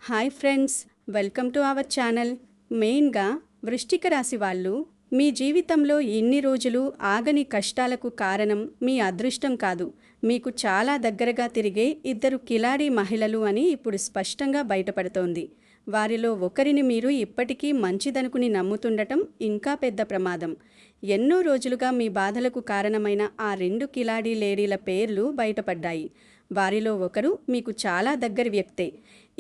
Hi friends, welcome to our channel. మెయిన్గా వృశ్చిక రాశి వాళ్ళు మీ జీవితంలో ఇన్ని రోజులు ఆగని కష్టాలకు కారణం మీ అదృష్టం కాదు, మీకు చాలా దగ్గరగా తిరిగే ఇద్దరు కిలాడి మహిళలు అని ఇప్పుడు స్పష్టంగా బయటపడుతోంది. వారిలో ఒకరిని మీరు ఇప్పటికీ మంచిదనుకుని నమ్ముతుండటం ఇంకా పెద్ద ప్రమాదం. ఎన్నో రోజులుగా మీ బాధలకు కారణమైన ఆ రెండు కిలాడి లేడీల పేర్లు బయటపడ్డాయి. వారిలో ఒకరు మీకు చాలా దగ్గరి వ్యక్తే.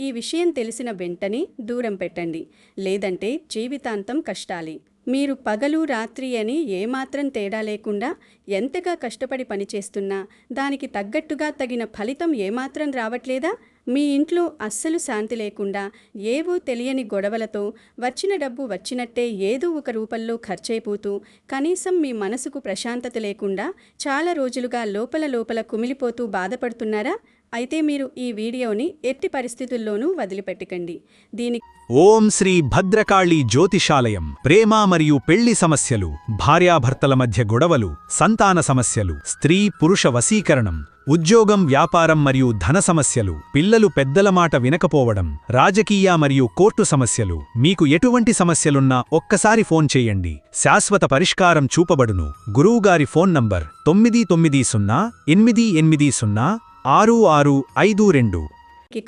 ఈ విషయం తెలిసిన వెంటనే దూరం పెట్టండి, లేదంటే జీవితాంతం కష్టాలే. మీరు పగలు రాత్రి అని ఏమాత్రం తేడా లేకుండా ఎంతగా కష్టపడి పనిచేస్తున్నా దానికి తగ్గట్టుగా తగిన ఫలితం ఏమాత్రం రావట్లేదా? మీ ఇంట్లో అస్సలు శాంతి లేకుండా ఏవో తెలియని గొడవలతో వచ్చిన డబ్బు వచ్చినట్టే ఏదో ఒక రూపంలో ఖర్చయిపోతూ కనీసం మీ మనసుకు ప్రశాంతత లేకుండా చాలా రోజులుగా లోపల కుమిలిపోతూ బాధపడుతున్నారా? అయితే మీరు ఈ వీడియోని ఎట్టి పరిస్థితుల్లోనూ వదిలిపెట్టకండి. ఓం శ్రీ భద్రకాళి జ్యోతిషాలయం. ప్రేమ మరియు పెళ్లి సమస్యలు, భార్యాభర్తల మధ్య గొడవలు, సంతాన సమస్యలు, స్త్రీ పురుష వశీకరణం, ఉద్యోగం వ్యాపారం మరియు ధన సమస్యలు, పిల్లలు పెద్దల మాట వినకపోవడం, రాజకీయ మరియు కోర్టు సమస్యలు, మీకు ఎటువంటి సమస్యలున్నా ఒక్కసారి ఫోన్ చేయండి, శాశ్వత పరిష్కారం చూపబడును. గురువుగారి ఫోన్ నంబర్ 9908806652.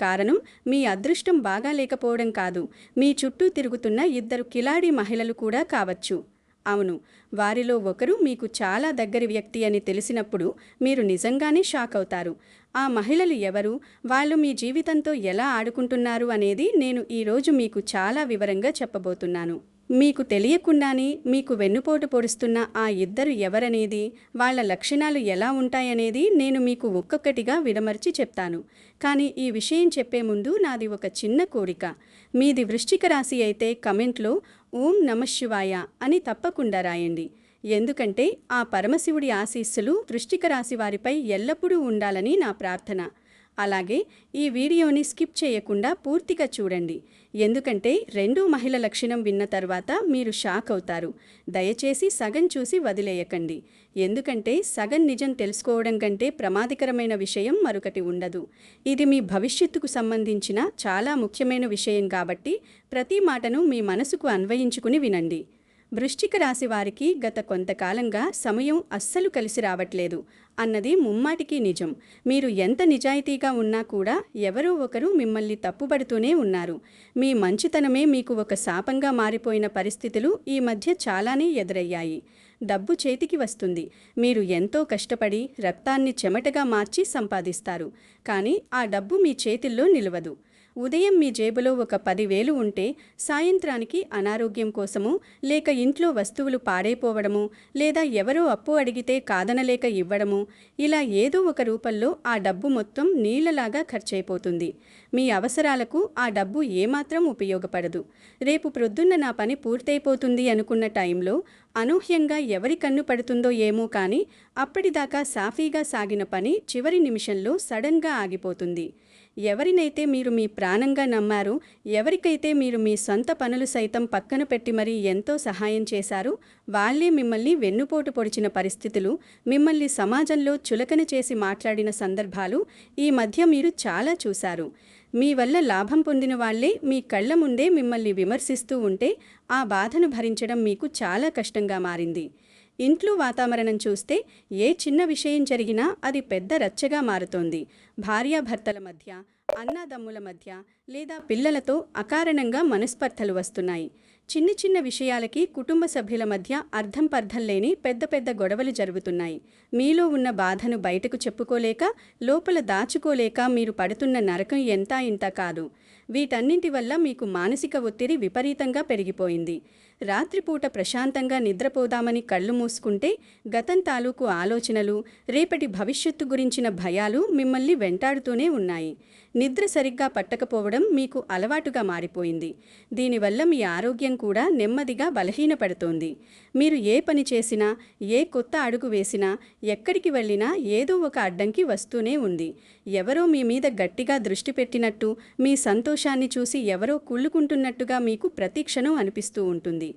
కారణం మీ అదృష్టం బాగా లేకపోవడం కాదు, మీ చుట్టూ తిరుగుతున్న ఇద్దరు కిలాడి మహిళలు కూడా కావచ్చు. అవును, వారిలో ఒకరు మీకు చాలా దగ్గరి వ్యక్తి అని తెలిసినప్పుడు మీరు నిజంగానే షాక్ అవుతారు. ఆ మహిళలు ఎవరు, వాళ్ళు మీ జీవితంతో ఎలా ఆడుకుంటున్నారు అనేది నేను ఈరోజు మీకు చాలా వివరంగా చెప్పబోతున్నాను. మీకు తెలియకుండానే మీకు వెన్నుపోటు పొడుస్తున్న ఆ ఇద్దరు ఎవరనేది, వాళ్ళ లక్షణాలు ఎలా ఉంటాయనేది నేను మీకు ఒక్కొక్కటిగా విడమర్చి చెప్తాను. కానీ ఈ విషయం చెప్పే ముందు నాది ఒక చిన్న కోరిక. మీది వృశ్చిక రాశి అయితే కమెంట్లో ఓం నమఃశివాయ అని తప్పకుండా రాయండి. ఎందుకంటే ఆ పరమశివుడి ఆశీస్సులు వృశ్చిక రాశి వారిపై ఎల్లప్పుడూ ఉండాలని నా ప్రార్థన. అలాగే ఈ వీడియోని స్కిప్ చేయకుండా పూర్తిగా చూడండి, ఎందుకంటే రెండో మహిళ లక్షణం విన్న తర్వాత మీరు షాక్ అవుతారు. దయచేసి సగం చూసి వదిలేయకండి, ఎందుకంటే సగం నిజం తెలుసుకోవడం కంటే ప్రమాదకరమైన విషయం మరొకటి ఉండదు. ఇది మీ భవిష్యత్తుకు సంబంధించిన చాలా ముఖ్యమైన విషయం కాబట్టి ప్రతి మాటను మీ మనసుకు అన్వయించుకుని వినండి. వృశ్చిక రాశి వారికి గత కొంతకాలంగా సమయం అస్సలు కలిసి రావట్లేదు అన్నది ముమ్మాటికి నిజం. మీరు ఎంత నిజాయితీగా ఉన్నా కూడా ఎవరో ఒకరు మిమ్మల్ని తప్పుపడుతూనే ఉన్నారు. మీ మంచితనమే మీకు ఒక శాపంగా మారిపోయిన పరిస్థితులు ఈ మధ్య చాలానే ఎదురయ్యాయి. డబ్బు చేతికి వస్తుంది, మీరు ఎంతో కష్టపడి రక్తాన్ని చెమటగా మార్చి సంపాదిస్తారు, కానీ ఆ డబ్బు మీ చేతుల్లో నిలవదు. ఉదయం మీ జేబులో ఒక 10,000 ఉంటే సాయంత్రానికి అనారోగ్యం కోసమో, లేక ఇంట్లో వస్తువులు పాడైపోవడము, లేదా ఎవరో అప్పు అడిగితే కాదనలేక ఇవ్వడము, ఇలా ఏదో ఒక రూపంలో ఆ డబ్బు మొత్తం నీళ్లలాగా ఖర్చయిపోతుంది. మీ అవసరాలకు ఆ డబ్బు ఏమాత్రం ఉపయోగపడదు. రేపు ప్రొద్దున్న నా పని పూర్తయిపోతుంది అనుకున్న టైంలో అనూహ్యంగా ఎవరి కన్ను పడుతుందో ఏమో కానీ అప్పటిదాకా సాఫీగా సాగిన పని చివరి నిమిషంలో సడన్గా ఆగిపోతుంది. ఎవరినైతే మీరు మీ ప్రాణంగా నమ్మారో, ఎవరికైతే మీరు మీ సొంత పనులు సైతం పక్కన పెట్టి మరీ ఎంతో సహాయం చేశారో, వాళ్లే మిమ్మల్ని వెన్నుపోటు పొడిచిన పరిస్థితులు, మిమ్మల్ని సమాజంలో చులకన చేసి మాట్లాడిన సందర్భాలు ఈ మధ్య మీరు చాలా చూశారు. మీ వల్ల లాభం పొందిన వాళ్లే మీ కళ్ల ముందే మిమ్మల్ని విమర్శిస్తూ ఉంటే ఆ బాధను భరించడం మీకు చాలా కష్టంగా మారింది. ఇంట్లో వాతావరణం చూస్తే ఏ చిన్న విషయం జరిగినా అది పెద్ద రచ్చగా మారుతోంది. భార్యాభర్తల మధ్య, అన్నాదమ్ముల మధ్య, లేదా పిల్లలతో అకారణంగా మనస్పర్ధలు వస్తున్నాయి. చిన్న విషయాలకి కుటుంబ సభ్యుల మధ్య అర్థం పర్థం లేని పెద్ద గొడవలు జరుగుతున్నాయి. మీలో ఉన్న బాధను బయటకు చెప్పుకోలేక, లోపల దాచుకోలేక మీరు పడుతున్న నరకం ఎంతా ఇంత కాదు. వీటన్నింటి వల్ల మీకు మానసిక ఒత్తిడి విపరీతంగా పెరిగిపోయింది. రాత్రిపూట ప్రశాంతంగా నిద్రపోదామని కళ్ళు మూసుకుంటే గతం తాలూకు ఆలోచనలు, రేపటి భవిష్యత్తు గురించిన భయాలు మిమ్మల్ని వెంటాడుతూనే ఉన్నాయి. నిద్ర సరిగ్గా పట్టకపోవడం మీకు అలవాటుగా మారిపోయింది. దీనివల్ల మీ ఆరోగ్యం కూడా నెమ్మదిగా బలహీనపడుతోంది. మీరు ఏ పని చేసినా, ఏ కొత్త అడుగు వేసినా, ఎక్కడికి వెళ్ళినా ఏదో ఒక అడ్డంకి వస్తూనే ఉంది. ఎవరో మీ మీద గట్టిగా దృష్టి పెట్టినట్టు, మీ సంతోషాన్ని చూసి ఎవరో కుళ్ళుకుంటున్నట్టుగా మీకు ప్రతిక్షణం అనిపిస్తూ ఉంటుంది.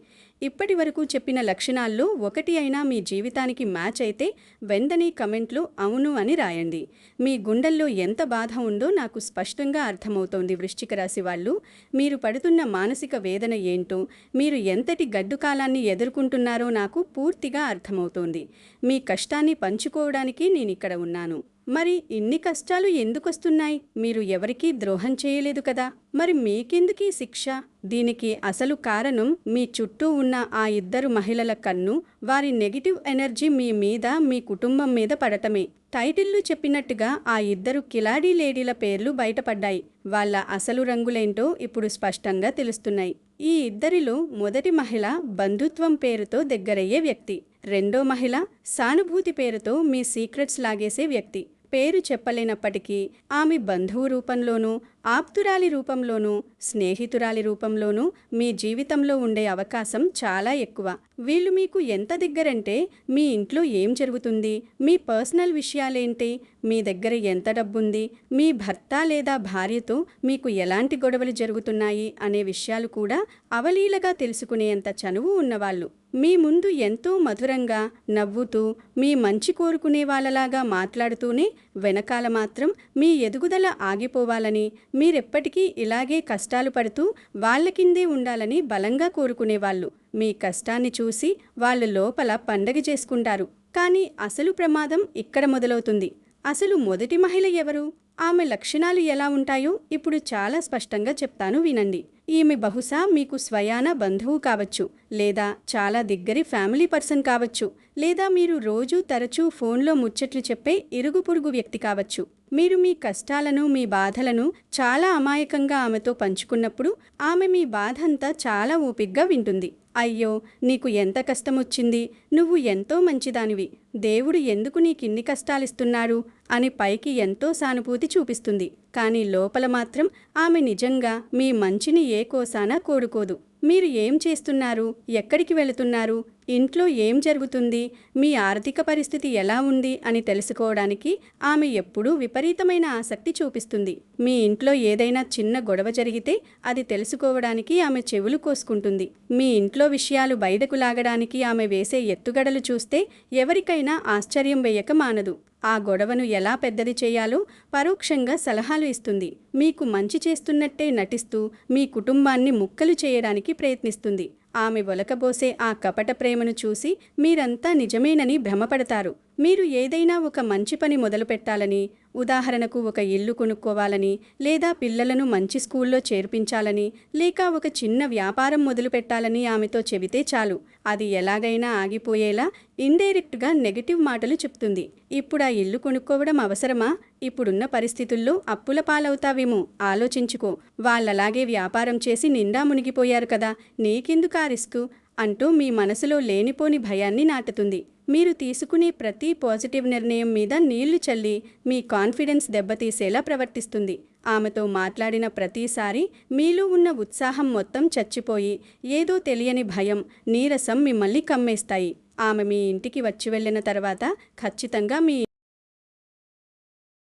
ఇప్పటి వరకు చెప్పిన లక్షణాల్లో ఒకటి అయినా మీ జీవితానికి మ్యాచ్ అయితే వెంటనే కమెంట్లో అవును అని రాయండి. మీ గుండెల్లో ఎంత బాధ ఉందో నాకు స్పష్టంగా అర్థమవుతోంది. వృశ్చిక రాశి వాళ్ళు, మీరు పడుతున్న మానసిక వేదన ఏంటో, మీరు ఎంతటి గడ్డు కాలాన్ని ఎదుర్కొంటున్నారో నాకు పూర్తిగా అర్థమవుతోంది. మీ కష్టాన్ని పంచుకోవడానికి నేనిక్కడ ఉన్నాను. మరి ఇన్ని కష్టాలు ఎందుకొస్తున్నాయి? మీరు ఎవరికీ ద్రోహం చేయలేదు కదా, మరి మీకెందుకీ శిక్ష? దీనికి అసలు కారణం మీ చుట్టూ ఉన్న ఆ ఇద్దరు మహిళల కన్ను, వారి నెగిటివ్ ఎనర్జీ మీ మీద, మీ కుటుంబం మీద పడటమే. టైటిల్లు చెప్పినట్టుగా ఆ ఇద్దరు కిలాడీ లేడీల పేర్లు బయటపడ్డాయి. వాళ్ళ అసలు రంగులేంటో ఇప్పుడు స్పష్టంగా తెలుస్తున్నాయి. ఈ ఇద్దరిలో మొదటి మహిళ బంధుత్వం పేరుతో దగ్గరయ్యే వ్యక్తి. రెండో మహిళ సానుభూతి పేరుతో మీ సీక్రెట్స్ లాగేసే వ్యక్తి. పేరు చెప్పలేనప్పటికీ ఆమె బంధువు రూపంలోనూ, ఆప్తురాలి రూపంలోనూ, స్నేహితురాలి రూపంలోనూ మీ జీవితంలో ఉండే అవకాశం చాలా ఎక్కువ. వీళ్ళు మీకు ఎంత దగ్గరంటే, మీ ఇంట్లో ఏం జరుగుతుంది, మీ పర్సనల్ విషయాలేంటి, మీ దగ్గర ఎంత డబ్బుంది, మీ భర్త లేదా భార్యతో మీకు ఎలాంటి గొడవలు జరుగుతున్నాయి అనే విషయాలు కూడా అవలీలగా తెలుసుకునేంత చనువు ఉన్నవాళ్ళు. మీ ముందు ఎంతో మధురంగా నవ్వుతూ, మీ మంచి కోరుకునే వాళ్ళలాగా మాట్లాడుతూనే వెనకాల మాత్రం మీ ఎదుగుదల ఆగిపోవాలని, మీరెప్పటికీ ఇలాగే కష్టాలు పడుతూ వాళ్ళ కిందే ఉండాలని బలంగా కోరుకునేవాళ్ళు. మీ కష్టాన్ని చూసి వాళ్ళు లోపల పండగ చేసుకుంటారు. కానీ అసలు ప్రమాదం ఇక్కడ మొదలవుతుంది. అసలు మొదటి మహిళ ఎవరు? ఆమె లక్షణాలు ఎలా ఉంటాయో ఇప్పుడు చాలా స్పష్టంగా చెప్తాను, వినండి. ఈమె బహుశా మీకు స్వయాన బంధువు కావచ్చు, లేదా చాలా దగ్గరి ఫ్యామిలీ పర్సన్ కావచ్చు, లేదా మీరు రోజూ తరచూ ఫోన్లో ముచ్చట్లు చెప్పే ఇరుగు పొరుగు వ్యక్తి కావచ్చు. మీరు మీ కష్టాలను, మీ బాధలను చాలా అమాయకంగా ఆమెతో పంచుకున్నప్పుడు ఆమె మీ బాధంతా చాలా ఓపిగ్గా వింటుంది. అయ్యో, నీకు ఎంత కష్టమొచ్చింది, నువ్వు ఎంతో మంచిదానివి, దేవుడు ఎందుకు నీకిన్ని కష్టాలిస్తున్నాడు అని పైకి ఎంతో సానుభూతి చూపిస్తుంది. కానీ లోపల మాత్రం ఆమె నిజంగా మీ మంచిని ఏ కోసానా కోరుకోదు. మీరు ఏం చేస్తున్నారు, ఎక్కడికి వెళుతున్నారు, ఇంట్లో ఏం జరుగుతుంది, మీ ఆర్థిక పరిస్థితి ఎలా ఉంది అని తెలుసుకోవడానికి ఆమె ఎప్పుడూ విపరీతమైన ఆసక్తి చూపిస్తుంది. మీ ఇంట్లో ఏదైనా చిన్న గొడవ జరిగితే అది తెలుసుకోవడానికి ఆమె చెవులు కోసుకుంటుంది. మీ ఇంట్లో విషయాలు బయటకు లాగడానికి ఆమె వేసే ఎత్తుగడలు చూస్తే ఎవరికైనా ఆశ్చర్యం వేయక మానదు. ఆ గొడవను ఎలా పెద్దది చేయాలో పరోక్షంగా సలహాలు ఇస్తుంది. మీకు మంచి చేస్తున్నట్టే నటిస్తూ మీ కుటుంబాన్ని ముక్కలు చేయడానికి ప్రయత్నిస్తుంది. ఆమె ఒలకబోసే ఆ కపట ప్రేమను చూసి మీరంతా నిజమేనని భ్రమపడతారు. మీరు ఏదైనా ఒక మంచి పని మొదలుపెట్టాలని, ఉదాహరణకు ఒక ఇల్లు కొనుక్కోవాలని, లేదా పిల్లలను మంచి స్కూల్లో చేర్పించాలని, లేక ఒక చిన్న వ్యాపారం మొదలుపెట్టాలని ఆమెతో చెబితే చాలు, అది ఎలాగైనా ఆగిపోయేలా ఇండైరెక్ట్గా నెగటివ్ మాటలు చెప్తుంది. ఇప్పుడు ఆ ఇల్లు కొనుక్కోవడం అవసరమా? ఇప్పుడున్న పరిస్థితుల్లో అప్పుల పాలవుతావేమో, ఆలోచించుకో. వాళ్ళలాగే వ్యాపారం చేసి నిండా మునిగిపోయారు కదా, నీకెందుకు ఆ రిస్కు అంటూ మీ మనసులో లేనిపోని భయాన్ని నాటుతుంది. మీరు తీసుకునే ప్రతి పాజిటివ్ నిర్ణయం మీద నీళ్లు చల్లి మీ కాన్ఫిడెన్స్ దెబ్బతీసేలా ప్రవర్తిస్తుంది. ఆమెతో మాట్లాడిన ప్రతిసారి మీలో ఉన్న ఉత్సాహం మొత్తం చచ్చిపోయి ఏదో తెలియని భయం, నీరసం మిమ్మల్ని కమ్మేస్తాయి. ఆమె మీ ఇంటికి వచ్చి వెళ్ళిన తర్వాత ఖచ్చితంగా మీ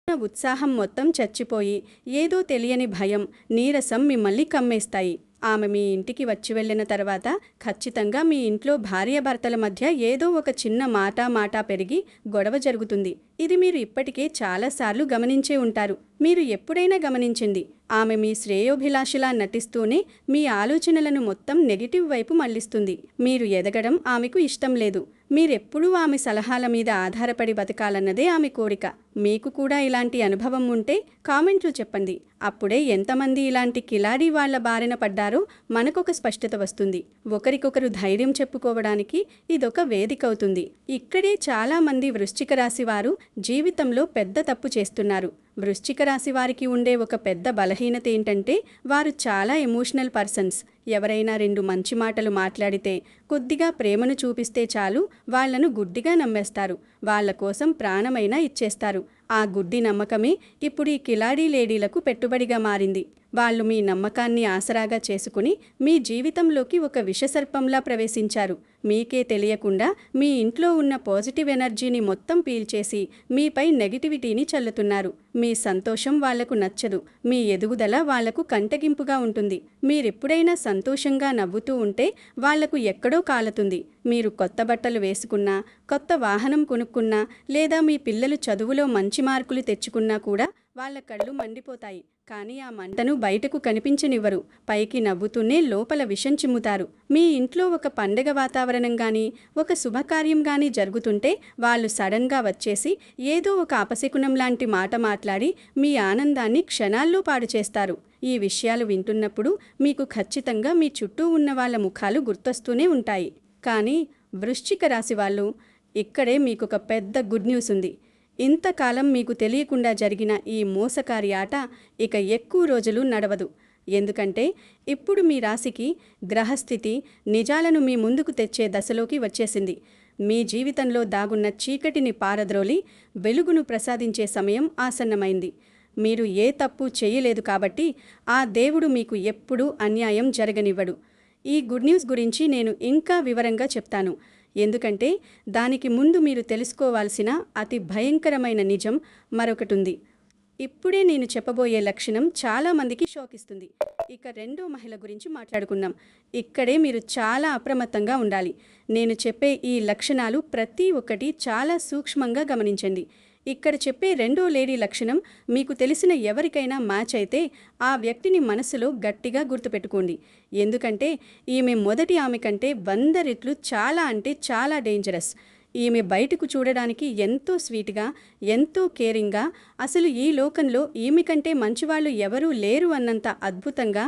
ఉత్సాహం మొత్తం చచ్చిపోయి ఏదో తెలియని భయం, నీరసం మిమ్మల్ని కమ్మేస్తాయి. ఆమె మీ ఇంటికి వచ్చి వెళ్ళిన తర్వాత ఖచ్చితంగా మీ ఇంట్లో భార్యాభర్తల మధ్య ఏదో ఒక చిన్న మాట పెరిగి గొడవ జరుగుతుంది. ఇది మీరు ఇప్పటికే చాలాసార్లు గమనించే ఉంటారు. మీరు ఎప్పుడైనా గమనించింది, ఆమె మీ శ్రేయోభిలాషిలా నటిస్తూనే మీ ఆలోచనలను మొత్తం నెగిటివ్ వైపు మళ్లిస్తుంది. మీరు ఎదగడం ఆమెకు ఇష్టం లేదు. మీరెప్పుడూ ఆమె సలహాల మీద ఆధారపడి బతకాలన్నదే ఆమె కోరిక. మీకు కూడా ఇలాంటి అనుభవం ఉంటే కామెంట్లు చెప్పండి. అప్పుడే ఎంతమంది ఇలాంటి కిలాడీ వాళ్ల బారిన పడ్డారో మనకొక స్పష్టత వస్తుంది. ఒకరికొకరు ధైర్యం చెప్పుకోవడానికి ఇదొక వేదిక అవుతుంది. ఇక్కడే చాలామంది వృశ్చిక రాశి వారు జీవితంలో పెద్ద తప్పు చేస్తున్నారు. వృశ్చిక రాశి వారికి ఉండే ఒక పెద్ద బలహీనత ఏంటంటే, వారు చాలా ఎమోషనల్ పర్సన్స్. ఎవరైనా రెండు మంచి మాటలు మాట్లాడితే, కొద్దిగా ప్రేమను చూపిస్తే చాలు వాళ్లను గుడ్డిగా నమ్మేస్తారు. వాళ్ల కోసం ప్రాణమైనా ఇచ్చేస్తారు. ఆ గుడ్డి నమ్మకమే ఇప్పుడు ఈ కిలాడీ లేడీలకు పెట్టుబడిగా మారింది. వాళ్ళు మీ నమ్మకాన్ని ఆసరాగా చేసుకుని మీ జీవితంలోకి ఒక విషసర్పంలా ప్రవేశించారు. మీకే తెలియకుండా మీ ఇంట్లో ఉన్న పాజిటివ్ ఎనర్జీని మొత్తం పీల్చేసి మీపై నెగిటివిటీని చల్లుతున్నారు. మీ సంతోషం వాళ్లకు నచ్చదు. మీ ఎదుగుదల వాళ్లకు కంటగింపుగా ఉంటుంది. మీరెప్పుడైనా సంతోషంగా నవ్వుతూ ఉంటే వాళ్లకు ఎక్కడో కాలుతుంది. మీరు కొత్త బట్టలు వేసుకున్నా, కొత్త వాహనం కొనుక్కున్నా, లేదా మీ పిల్లలు చదువులో మంచి మార్కులు తెచ్చుకున్నా కూడా వాళ్ళ కళ్ళు మండిపోతాయి. కానీ ఆ మంటను బయటకు కనిపించనివ్వరు. పైకి నవ్వుతూనే లోపల విషం చిమ్ముతారు. మీ ఇంట్లో ఒక పండగ వాతావరణం గానీ, ఒక శుభకార్యం గానీ జరుగుతుంటే వాళ్ళు సడన్గా వచ్చేసి ఏదో ఒక అపశకునం లాంటి మాట మాట్లాడి మీ ఆనందాన్ని క్షణాల్లో పాడు చేస్తారు. ఈ విషయాలు వింటున్నప్పుడు మీకు ఖచ్చితంగా మీ చుట్టూ ఉన్న వాళ్ళ ముఖాలు గుర్తొస్తూనే ఉంటాయి. కానీ వృశ్చిక రాశి వాళ్ళు, ఇక్కడే మీకొక పెద్ద గుడ్ న్యూస్ ఉంది. ఇంతకాలం మీకు తెలియకుండా జరిగిన ఈ మోసకారి ఆట ఇక ఎక్కువ రోజులు నడవదు. ఎందుకంటే ఇప్పుడు మీ రాశికి గ్రహస్థితి నిజాలను మీ ముందుకు తెచ్చే దశలోకి వచ్చేసింది. మీ జీవితంలో దాగున్న చీకటిని పారద్రోలి వెలుగును ప్రసాదించే సమయం ఆసన్నమైంది. మీరు ఏ తప్పు చేయలేదు కాబట్టి ఆ దేవుడు మీకు ఎప్పుడూ అన్యాయం జరగనివ్వడు. ఈ గుడ్ న్యూస్ గురించి నేను ఇంకా వివరంగా చెప్తాను. ఎందుకంటే దానికి ముందు మీరు తెలుసుకోవాల్సిన అతి భయంకరమైన నిజం మరొకటుంది. ఇప్పుడే నేను చెప్పబోయే లక్షణం చాలామందికి షాకిస్తుంది. ఇక రెండో మహిళ గురించి మాట్లాడుకుందాం. ఇక్కడే మీరు చాలా అప్రమత్తంగా ఉండాలి. నేను చెప్పే ఈ లక్షణాలు ప్రతి ఒక్కటి చాలా సూక్ష్మంగా గమనించండి. ఇక్కడ చెప్పే రెండో లేడీ లక్షణం మీకు తెలిసిన ఎవరికైనా మ్యాచ్ అయితే ఆ వ్యక్తిని మనసులో గట్టిగా గుర్తుపెట్టుకోండి. ఎందుకంటే ఈమె మొదటి ఆమె కంటే 100 రెట్లు చాలా అంటే చాలా డేంజరస్. ఈమె బయటకు చూడడానికి ఎంతో స్వీట్గా, ఎంతో కేరింగ్గా, అసలు ఈ లోకంలో ఈమె కంటే మంచివాళ్ళు ఎవరూ లేరు అన్నంత అద్భుతంగా,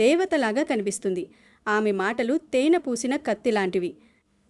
దేవతలాగా కనిపిస్తుంది. ఆమె మాటలు తేనె పూసిన కత్తి లాంటివి.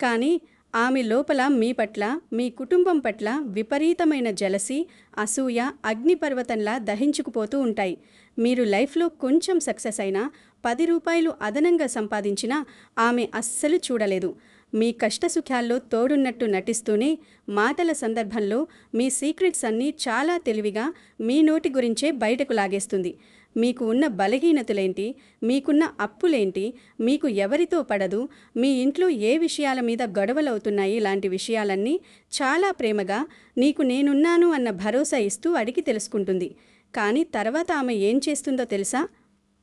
కానీ ఆమె లోపల మీ పట్ల, మీ కుటుంబం పట్ల విపరీతమైన జలసి, అసూయ అగ్నిపర్వతంలా దహించుకుపోతూ ఉంటాయి. మీరు లైఫ్లో కొంచెం సక్సెస్ అయినా, 10 రూపాయలు అదనంగా సంపాదించినా ఆమె అస్సలు చూడలేదు. మీ కష్టసుఖాల్లో తోడున్నట్టు నటిస్తూనే మాటల సందర్భంలో మీ సీక్రెట్స్ అన్నీ చాలా తెలివిగా మీ నోటి గురించే బయటకు లాగేస్తుంది. మీకు ఉన్న బలహీనతలేంటి, మీకున్న అప్పులేంటి, మీకు ఎవరితో పడదు, మీ ఇంట్లో ఏ విషయాల మీద గొడవలవుతున్నాయి లాంటి విషయాలన్నీ చాలా ప్రేమగా నీకు నేనున్నాను అన్న భరోసా ఇస్తూ అడిగి తెలుసుకుంటుంది. కానీ తర్వాత ఆమె ఏం చేస్తుందో తెలుసా?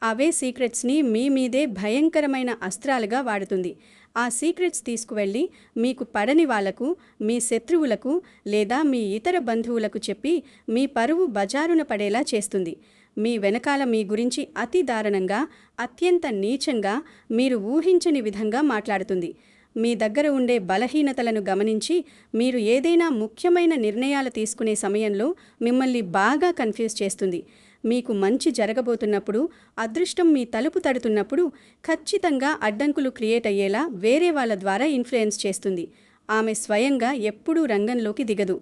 అవే సీక్రెట్స్ని మీ మీదే భయంకరమైన అస్త్రాలుగా వాడుతుంది. ఆ సీక్రెట్స్ తీసుకువెళ్ళి మీకు పడని వాళ్లకు, మీ శత్రువులకు లేదా మీ ఇతర బంధువులకు చెప్పి మీ పరువు బజారున పడేలా చేస్తుంది. మీ వెనకాల మీ గురించి అతి దారుణంగా, అత్యంత నీచంగా, మీరు ఊహించని విధంగా మాట్లాడుతుంది. మీ దగ్గర ఉండే బలహీనతలను గమనించి మీరు ఏదైనా ముఖ్యమైన నిర్ణయాలు తీసుకునే సమయంలో మిమ్మల్ని బాగా కన్ఫ్యూజ్ చేస్తుంది. మీకు మంచి జరగబోతున్నప్పుడు, అదృష్టం మీ తలుపు తడుతున్నప్పుడు ఖచ్చితంగా అడ్డంకులు క్రియేట్ అయ్యేలా వేరే వాళ్ళ ద్వారా ఇన్ఫ్లుయెన్స్ చేస్తుంది. ఆమె స్వయంగా ఎప్పుడూ రంగంలోకి దిగదు.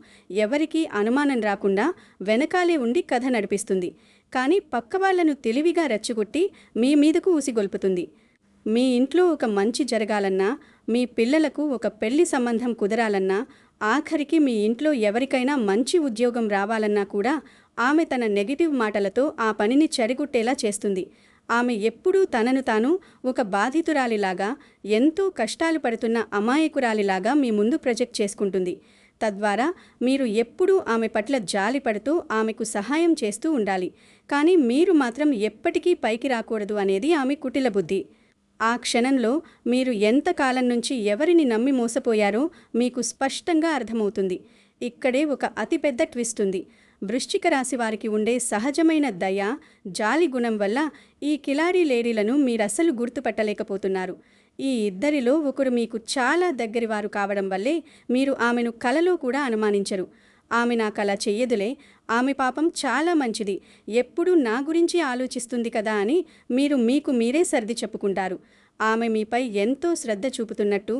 ఎవరికీ అనుమానం రాకుండా వెనకాలే ఉండి కథ నడిపిస్తుంది. కానీ పక్కవాళ్లను తెలివిగా రెచ్చగొట్టి మీ మీదకు ఊసిగొల్పుతుంది. మీ ఇంట్లో ఒక మంచి జరగాలన్నా, మీ పిల్లలకు ఒక పెళ్లి సంబంధం కుదరాలన్నా, ఆఖరికి మీ ఇంట్లో ఎవరికైనా మంచి ఉద్యోగం రావాలన్నా కూడా ఆమె తన నెగిటివ్ మాటలతో ఆ పనిని చెడగొట్టేలా చేస్తుంది. ఆమె ఎప్పుడూ తనను తాను ఒక బాధితురాలిలాగా, ఎంతో కష్టాలు పడుతున్న అమాయకురాలిలాగా మీ ముందు ప్రొజెక్ట్ చేసుకుంటుంది. తద్వారా మీరు ఎప్పుడూ ఆమె పట్ల జాలి పడుతూ ఆమెకు సహాయం చేస్తూ ఉండాలి. కానీ మీరు మాత్రం ఎప్పటికీ పైకి రాకూడదు అనేది ఆమె కుటిల బుద్ధి. ఆ క్షణంలో మీరు ఎంతకాలం నుంచి ఎవరిని నమ్మి మోసపోయారో మీకు స్పష్టంగా అర్థమవుతుంది. ఇక్కడే ఒక అతిపెద్ద ట్విస్ట్ ఉంది. వృశ్చిక రాశి వారికి ఉండే సహజమైన దయ, జాలి గుణం వల్ల ఈ కిలాడీ లేడీలను మీరస్సలు గుర్తుపట్టలేకపోతున్నారు. ఈ ఇద్దరిలో ఒకరు మీకు చాలా దగ్గరివారు కావడం వల్లే మీరు ఆమెను కలలో కూడా అనుమానించరు. ఆమె నాకలా చెయ్యదులే, ఆమె పాపం చాలా మంచిది, ఎప్పుడూ నా గురించి ఆలోచిస్తుంది కదా అని మీరు మీకు మీరే సర్ది చెప్పుకుంటారు. ఆమె మీపై ఎంతో శ్రద్ధ చూపుతున్నట్టు,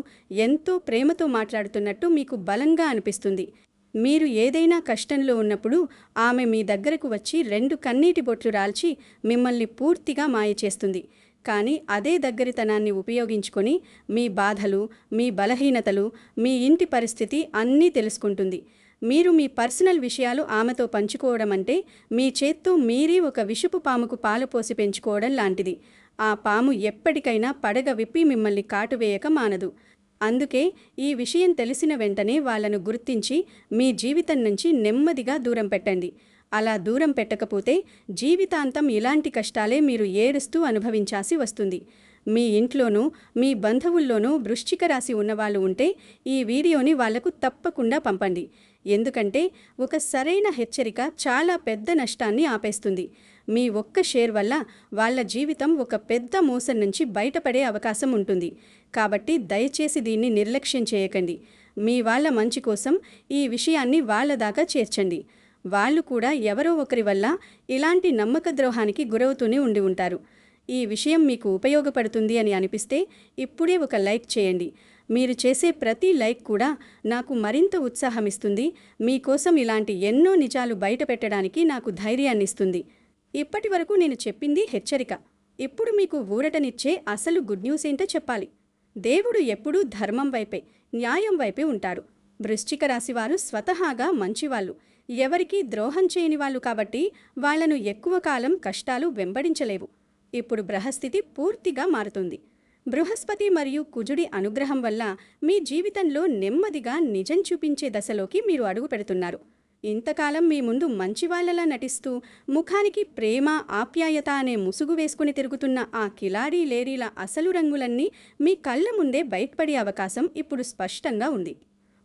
ఎంతో ప్రేమతో మాట్లాడుతున్నట్టు మీకు బలంగా అనిపిస్తుంది. మీరు ఏదైనా కష్టంలో ఉన్నప్పుడు ఆమె మీ దగ్గరకు వచ్చి 2 కన్నీటి బొట్లు రాల్చి మిమ్మల్ని పూర్తిగా మాయ చేస్తుంది. కానీ అదే దగ్గరితనాన్ని ఉపయోగించుకొని మీ బాధలు, మీ బలహీనతలు, మీ ఇంటి పరిస్థితి అన్నీ తెలుసుకుంటుంది. మీరు మీ పర్సనల్ విషయాలు ఆమెతో పంచుకోవడం అంటే మీ చేత్తో మీరే ఒక విషపు పాముకు పాలు పోసి పెంచుకోవడం లాంటిది. ఆ పాము ఎప్పటికైనా పడగ విప్పి మిమ్మల్ని కాటువేయక మానదు. అందుకే ఈ విషయం తెలిసిన వెంటనే వాళ్ళను గుర్తించి మీ జీవితం నుంచి నెమ్మదిగా దూరం పెట్టండి. అలా దూరం పెట్టకపోతే జీవితాంతం ఇలాంటి కష్టాలే మీరు ఏడుస్తూ అనుభవించాల్సి వస్తుంది. మీ ఇంట్లోనూ మీ బంధువుల్లోనూ వృశ్చిక రాశి ఉన్నవాళ్ళు ఉంటే ఈ వీడియోని వాళ్లకు తప్పకుండా పంపండి. ఎందుకంటే ఒక సరైన హెచ్చరిక చాలా పెద్ద నష్టాన్ని ఆపేస్తుంది. మీ ఒక్క షేర్ వల్ల వాళ్ళ జీవితం ఒక పెద్ద మోసం నుంచి బయటపడే అవకాశం ఉంటుంది. కాబట్టి దయచేసి దీన్ని నిర్లక్ష్యం చేయకండి. మీ వాళ్ళ మంచి కోసం ఈ విషయాన్ని వాళ్ళ దాకా చేర్చండి. వాళ్ళు కూడా ఎవరో ఒకరి వల్ల ఇలాంటి నమ్మక ద్రోహానికి గురవుతూనే ఉండి ఉంటారు. ఈ విషయం మీకు ఉపయోగపడుతుంది అని అనిపిస్తే ఇప్పుడే ఒక లైక్ చేయండి. మీరు చేసే ప్రతి లైక్ కూడా నాకు మరింత ఉత్సాహమిస్తుంది. మీకోసం ఇలాంటి ఎన్నో నిజాలు బయట పెట్టడానికి నాకు ధైర్యాన్ని ఇస్తుంది. ఇప్పటి వరకు నేను చెప్పింది హెచ్చరిక. ఇప్పుడు మీకు ఊరటనిచ్చే అసలు గుడ్ న్యూస్ ఏంటో చెప్పాలి. దేవుడు ఎప్పుడూ ధర్మం వైపే, న్యాయం వైపే ఉంటారు. వృశ్చిక రాశివారు స్వతహాగా మంచివాళ్ళు, ఎవరికీ ద్రోహం చేయని వాళ్ళు. కాబట్టి వాళ్లను ఎక్కువ కాలం కష్టాలు వెంబడించలేవు. ఇప్పుడు గ్రహస్థితి పూర్తిగా మారుతుంది. బృహస్పతి మరియు కుజుడి అనుగ్రహం వల్ల మీ జీవితంలో నెమ్మదిగా నిజం చూపించే దశలోకి మీరు అడుగు పెడుతున్నారు. ఇంతకాలం మీ ముందు మంచివాళ్లలా నటిస్తూ ముఖానికి ప్రేమ, ఆప్యాయత అనే ముసుగు వేసుకుని తిరుగుతున్న ఆ కిలాడీ లేడీల అసలు రంగులన్నీ మీ కళ్ళ ముందే బయటపడే అవకాశం ఇప్పుడు స్పష్టంగా ఉంది.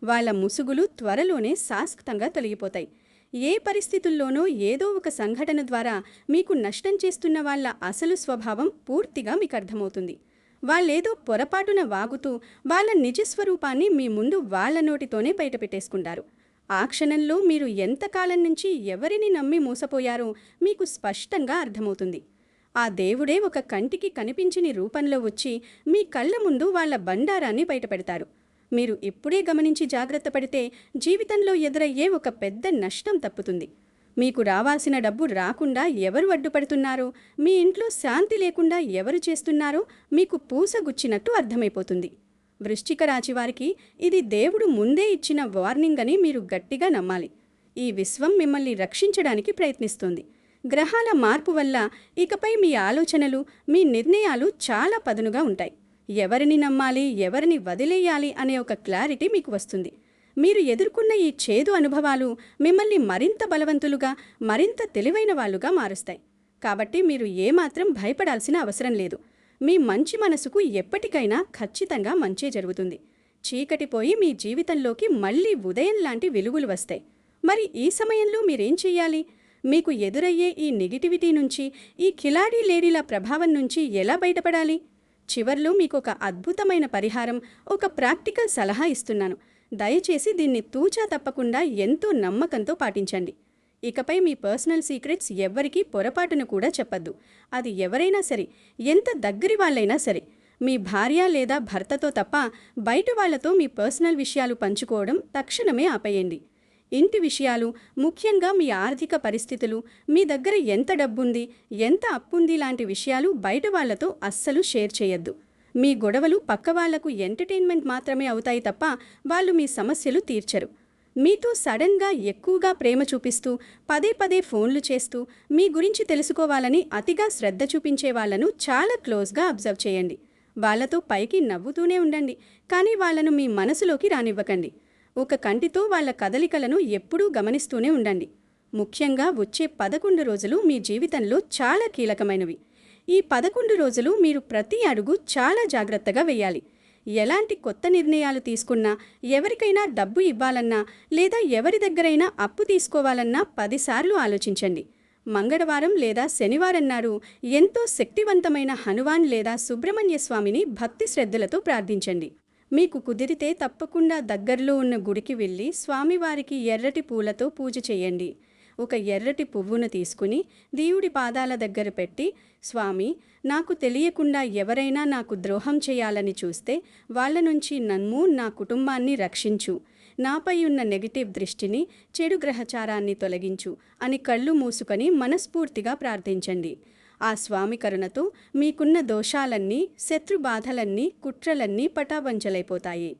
వాళ్ళ ముసుగులు త్వరలోనే శాశ్వతంగా తొలగిపోతాయి. ఏ పరిస్థితుల్లోనో ఏదో ఒక సంఘటన ద్వారా మీకు నష్టం చేస్తున్న వాళ్ళ అసలు స్వభావం పూర్తిగా మీకు అర్థమవుతుంది. వాళ్ళేదో పొరపాటున వాగుతూ వాళ్ళ నిజస్వరూపాన్ని మీ ముందు వాళ్ళ నోటితోనే బయటపెట్టేసుకుంటారు. ఆ క్షణంలో మీరు ఎంతకాలం నుంచి ఎవరిని నమ్మి మోసపోయారో మీకు స్పష్టంగా అర్థమవుతుంది. ఆ దేవుడే ఒక కంటికి కనిపించని రూపంలో వచ్చి మీ కళ్ళ ముందు వాళ్ళ బండారాన్ని బయటపెడతారు. మీరు ఇప్పుడే గమనించి జాగ్రత్త పడితే జీవితంలో ఎదురయ్యే ఒక పెద్ద నష్టం తప్పుతుంది. మీకు రావాల్సిన డబ్బు రాకుండా ఎవరు అడ్డుపడుతున్నారో, మీ ఇంట్లో శాంతి లేకుండా ఎవరు చేస్తున్నారో మీకు పూసగుచ్చినట్టు అర్థమైపోతుంది. వృశ్చిక రాశివారికి ఇది దేవుడు ముందే ఇచ్చిన వార్నింగ్ అని మీరు గట్టిగా నమ్మాలి. ఈ విశ్వం మిమ్మల్ని రక్షించడానికి ప్రయత్నిస్తోంది. గ్రహాల మార్పు వల్ల ఇకపై మీ ఆలోచనలు, మీ నిర్ణయాలు చాలా పదునుగా ఉంటాయి. ఎవరిని నమ్మాలి, ఎవరిని వదిలేయాలి అనే ఒక క్లారిటీ మీకు వస్తుంది. మీరు ఎదుర్కొన్న ఈ చేదు అనుభవాలు మిమ్మల్ని మరింత బలవంతులుగా, మరింత తెలివైన వాళ్ళుగా మారుస్తాయి. కాబట్టి మీరు ఏమాత్రం భయపడాల్సిన అవసరం లేదు. మీ మంచి మనసుకు ఎప్పటికైనా ఖచ్చితంగా మంచే జరుగుతుంది. చీకటిపోయి మీ జీవితంలోకి మళ్లీ ఉదయం లాంటి వెలుగులు వస్తాయి. మరి ఈ సమయంలో మీరేం చెయ్యాలి? మీకు ఎదురయ్యే ఈ నెగిటివిటీ నుంచి, ఈ కిలాడీ లేడీల ప్రభావం నుంచి ఎలా బయటపడాలి? చివర్లో మీకొక అద్భుతమైన పరిహారం, ఒక ప్రాక్టికల్ సలహా ఇస్తున్నాను. దయచేసి దీన్ని తూచా తప్పకుండా ఎంతో నమ్మకంతో పాటించండి. ఇకపై మీ పర్సనల్ సీక్రెట్స్ ఎవ్వరికీ పొరపాటును కూడా చెప్పద్దు. అది ఎవరైనా సరే, ఎంత దగ్గరి వాళ్ళైనా సరే. మీ భార్య లేదా భర్తతో తప్ప బయట వాళ్లతో మీ పర్సనల్ విషయాలు పంచుకోవడం తక్షణమే ఆపేయండి. ఇంటి విషయాలు, ముఖ్యంగా మీ ఆర్థిక పరిస్థితులు, మీ దగ్గర ఎంత డబ్బుంది, ఎంత అప్పుంది లాంటి విషయాలు బయట వాళ్లతో అస్సలు షేర్ చేయొద్దు. మీ గొడవలు పక్కవాళ్లకు ఎంటర్టైన్మెంట్ మాత్రమే అవుతాయి తప్ప వాళ్ళు మీ సమస్యలు తీర్చరు. మీతో సడన్గా ఎక్కువగా ప్రేమ చూపిస్తూ, పదే పదే ఫోన్లు చేస్తూ, మీ గురించి తెలుసుకోవాలని అతిగా శ్రద్ధ చూపించే వాళ్లను చాలా క్లోజ్గా అబ్జర్వ్ చేయండి. వాళ్లతో పైకి నవ్వుతూనే ఉండండి, కానీ వాళ్లను మీ మనసులోకి రానివ్వకండి. ఒక కంటితో వాళ్ల కదలికలను ఎప్పుడూ గమనిస్తూనే ఉండండి. ముఖ్యంగా వచ్చే 11 రోజులు మీ జీవితంలో చాలా కీలకమైనవి. ఈ 11 రోజులు మీరు ప్రతి అడుగు చాలా జాగ్రత్తగా వేయాలి. ఎలాంటి కొత్త నిర్ణయాలు తీసుకున్నా, ఎవరికైనా డబ్బు ఇవ్వాలన్నా లేదా ఎవరి దగ్గరైనా అప్పు తీసుకోవాలన్నా 10 సార్లు ఆలోచించండి. మంగళవారం లేదా శనివారం నాడు ఎంతో శక్తివంతమైన హనుమాన్ లేదా సుబ్రహ్మణ్య స్వామిని భక్తి శ్రద్ధలతో ప్రార్థించండి. మీకు కుదిరితే తప్పకుండా దగ్గరలో ఉన్న గుడికి వెళ్ళి స్వామివారికి ఎర్రటి పూలతో పూజ చేయండి. ఒక ఎర్రటి పువ్వును తీసుకుని దేవుడి పాదాల దగ్గర పెట్టి, స్వామి, నాకు తెలియకుండా ఎవరైనా నాకు ద్రోహం చేయాలని చూస్తే వాళ్ళ నుంచి నన్ను, నా కుటుంబాన్ని రక్షించు. నాపై ఉన్న నెగిటివ్ దృష్టిని, చెడు గ్రహచారాన్ని తొలగించు అని కళ్ళు మూసుకొని మనస్ఫూర్తిగా ప్రార్థించండి. ఆ స్వామి కరుణతో మీకున్న దోషాలన్నీ, శత్రు బాధలన్నీ, కుట్రలన్నీ పటాబంచలైపోతాయి.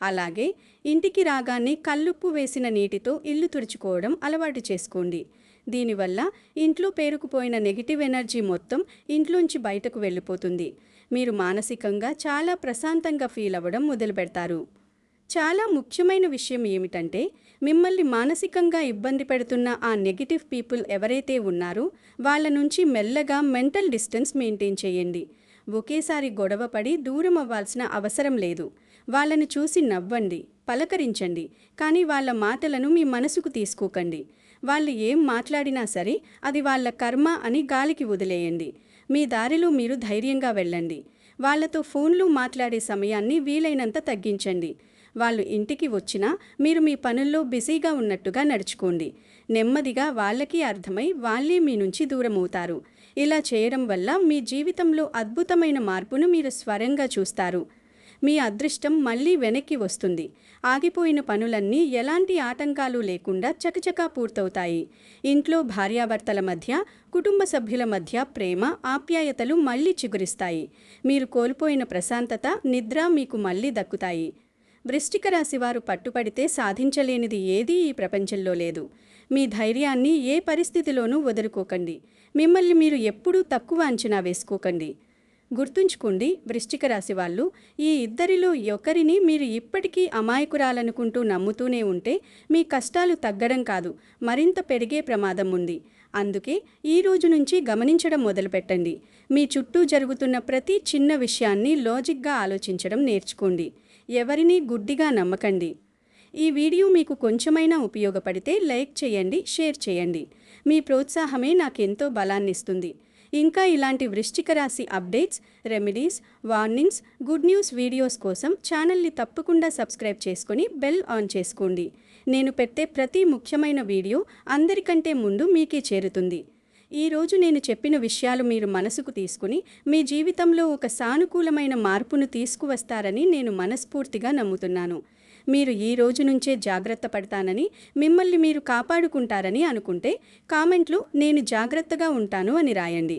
అలాగే ఇంటికి రాగానే కల్లుప్పు వేసిన నీటితో ఇల్లు తుడుచుకోవడం అలవాటు చేసుకోండి. దీనివల్ల ఇంట్లో పేరుకుపోయిన నెగిటివ్ ఎనర్జీ మొత్తం ఇంట్లోంచి బయటకు వెళ్ళిపోతుంది. మీరు మానసికంగా చాలా ప్రశాంతంగా ఫీల్ అవ్వడం మొదలుపెడతారు. చాలా ముఖ్యమైన విషయం ఏమిటంటే, మిమ్మల్ని మానసికంగా ఇబ్బంది పెడుతున్న ఆ నెగిటివ్ పీపుల్ ఎవరైతే ఉన్నారో వాళ్ళ నుంచి మెల్లగా మెంటల్ డిస్టెన్స్ మెయింటైన్ చేయండి. ఒకేసారి గొడవపడి దూరం అవ్వాల్సిన అవసరం లేదు. వాళ్ళని చూసి నవ్వండి, పలకరించండి, కానీ వాళ్ళ మాటలను మీ మనసుకు తీసుకోకండి. వాళ్ళు ఏం మాట్లాడినా సరే అది వాళ్ళ కర్మ అని గాలికి వదిలేయండి. మీ దారిలో మీరు ధైర్యంగా వెళ్ళండి. వాళ్లతో ఫోన్లో మాట్లాడే సమయాన్ని వీలైనంత తగ్గించండి. వాళ్ళు ఇంటికి వచ్చినా మీరు మీ పనుల్లో బిజీగా ఉన్నట్టుగా నడుచుకోండి. నెమ్మదిగా వాళ్ళకి అర్థమై వాళ్ళే మీ నుంచి దూరమవుతారు. ఇలా చేయడం వల్ల మీ జీవితంలో అద్భుతమైన మార్పును మీరు స్వయంగా చూస్తారు. మీ అదృష్టం మళ్ళీ వెనక్కి వస్తుంది. ఆగిపోయిన పనులన్నీ ఎలాంటి ఆటంకాలు లేకుండా చకచకా పూర్తవుతాయి. ఇంట్లో భార్యాభర్తల మధ్య, కుటుంబ సభ్యుల మధ్య ప్రేమ, ఆప్యాయతలు మళ్ళీ చిగురిస్తాయి. మీరు కోల్పోయిన ప్రశాంతత, నిద్ర మీకు మళ్ళీ దక్కుతాయి. వృశ్చిక రాశివారు పట్టుపడితే సాధించలేనిది ఏదీ ఈ ప్రపంచంలో లేదు. మీ ధైర్యాన్ని ఏ పరిస్థితిలోనూ వదులుకోకండి. మిమ్మల్ని మీరు ఎప్పుడూ తక్కువ అంచనా వేసుకోకండి. గుర్తుంచుకోండి, వృశ్చిక రాశి వాళ్ళు, ఈ ఇద్దరిలో ఒకరిని మీరు ఇప్పటికీ అమాయకురాలనుకుంటూ నమ్ముతూనే ఉంటే మీ కష్టాలు తగ్గడం కాదు, మరింత పెరిగే ప్రమాదం ఉంది. అందుకే ఈ రోజు నుంచి గమనించడం మొదలుపెట్టండి. మీ చుట్టూ జరుగుతున్న ప్రతి చిన్న విషయాన్ని లాజిక్గా ఆలోచించడం నేర్చుకోండి. ఎవరినీ గుడ్డిగా నమ్మకండి. ఈ వీడియో మీకు కొంచెమైనా ఉపయోగపడితే లైక్ చేయండి, షేర్ చేయండి. మీ ప్రోత్సాహమే నాకెంతో బలాన్నిస్తుంది. ఇంకా ఇలాంటి వృశ్చిక రాశి updates, remedies, warnings, good news videos కోసం ఛానల్ని తప్పకుండా సబ్స్క్రైబ్ చేసుకొని బెల్ ఆన్ చేసుకోండి. నేను పెట్టే ప్రతి ముఖ్యమైన వీడియో అందరికంటే ముందు మీకే చేరుతుంది. ఈరోజు నేను చెప్పిన విషయాలు మీరు మనసుకు తీసుకుని మీ జీవితంలో ఒక సానుకూలమైన మార్పును తీసుకువస్తారని నేను మనస్ఫూర్తిగా నమ్ముతున్నాను. మీరు ఈ రోజు నుంచే జాగ్రత్త పడతానని, మిమ్మల్ని మీరు కాపాడుకుంటారని అనుకుంటే కామెంట్లో నేను జాగ్రత్తగా ఉంటాను అని రాయండి.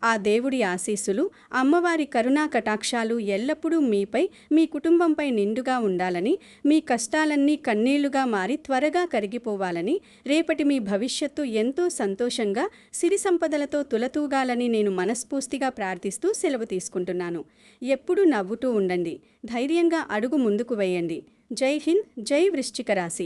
ఆ దేవుడి ఆశీస్సులు, అమ్మవారి కరుణా కటాక్షాలు ఎల్లప్పుడూ మీపై, మీ కుటుంబంపై నిండుగా ఉండాలని, మీ కష్టాలన్నీ కన్నీళ్లుగా మారి త్వరగా కరిగిపోవాలని, రేపటి మీ భవిష్యత్తు ఎంతో సంతోషంగా, సిరి సంపదలతో తులతూగాలని నేను మనస్ఫూర్తిగా ప్రార్థిస్తూ సెలవు తీసుకుంటున్నాను. ఎప్పుడూ నవ్వుతూ ఉండండి. ధైర్యంగా అడుగు ముందుకు వేయండి. జై హింద్, జై వృశ్చిక రాశి.